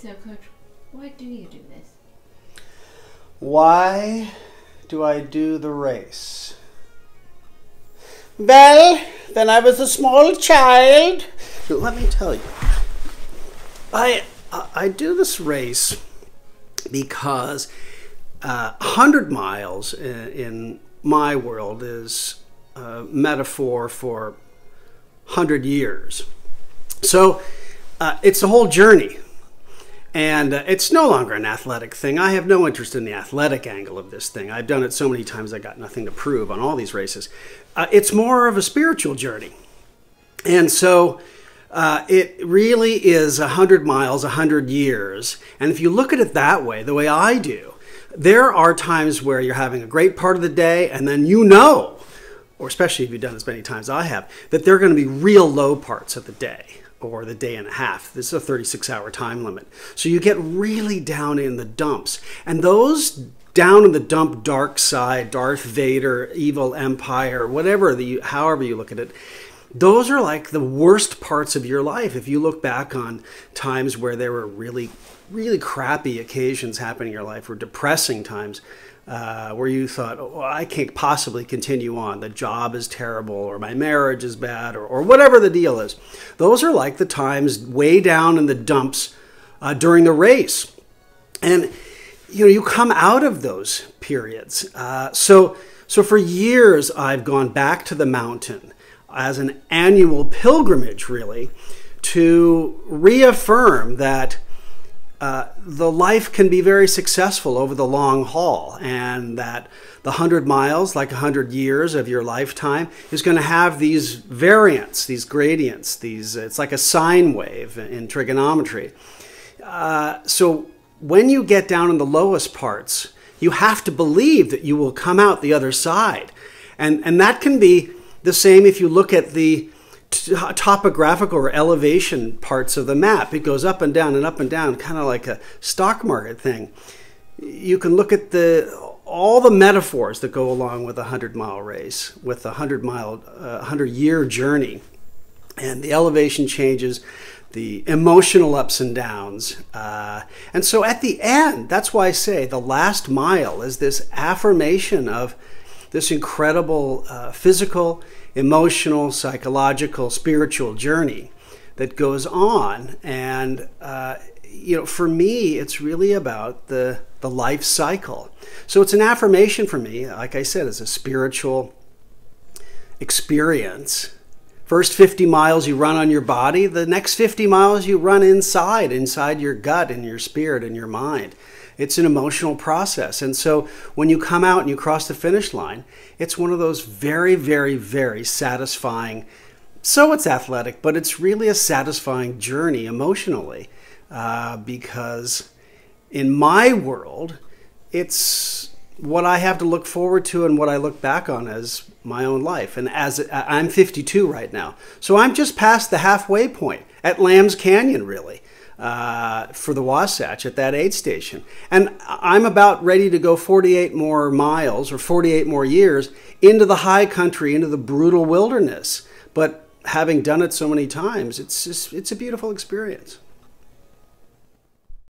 So, Coach, why do you do this? Why do I do the race? Well, when I was a small child, let me tell you, I do this race because 100 miles in my world is a metaphor for 100 years. So it's a whole journey. And it's no longer an athletic thing. I have no interest in the athletic angle of this thing. I've done it so many times I got nothing to prove on all these races. It's more of a spiritual journey. And so it really is 100 miles, 100 years. And if you look at it that way, the way I do, there are times where you're having a great part of the day and then you know, or especially if you've done as many times as I have, that there are going to be real low parts of the day, or the day and a half. This is a 36-hour time limit. So you get really down in the dumps. And those down in the dump, dark side, Darth Vader, evil empire, however you look at it, those are like the worst parts of your life. If you look back on times where there were really, really crappy occasions happening in your life, or depressing times, where you thought, oh, I can't possibly continue on. The job is terrible, or my marriage is bad, or whatever the deal is. Those are like the times way down in the dumps during the race. And you come out of those periods. So for years, I've gone back to the mountain as an annual pilgrimage, really, to reaffirm that the life can be very successful over the long haul, and that the 100 miles, like 100 years of your lifetime, is going to have these variants, these gradients, it's like a sine wave in trigonometry. So when you get down in the lowest parts, you have to believe that you will come out the other side. And that can be the same if you look at the topographical or elevation parts of the map. It goes up and down, kind of like a stock market thing. You can look at all the metaphors that go along with a 100-mile race, with a 100-year journey, and the elevation changes, the emotional ups and downs. And so at the end, that's why I say the last mile is this affirmation of this incredible physical, emotional, psychological, spiritual journey that goes on. And for me, it's really about the life cycle. So it's an affirmation for me, like I said, as a spiritual experience. First 50 miles you run on your body, the next 50 miles you run inside your gut and your spirit and your mind. It's an emotional process. And so when you come out and you cross the finish line, it's one of those very, very, very satisfying, so it's athletic, but it's really a satisfying journey emotionally, because in my world, it's what I have to look forward to and what I look back on as my own life. And as I'm 52 right now, so I'm just past the halfway point at Lamb's Canyon, really. For the Wasatch at that aid station. And I'm about ready to go 48 more miles or 48 more years into the high country, into the brutal wilderness. But having done it so many times, it's a beautiful experience.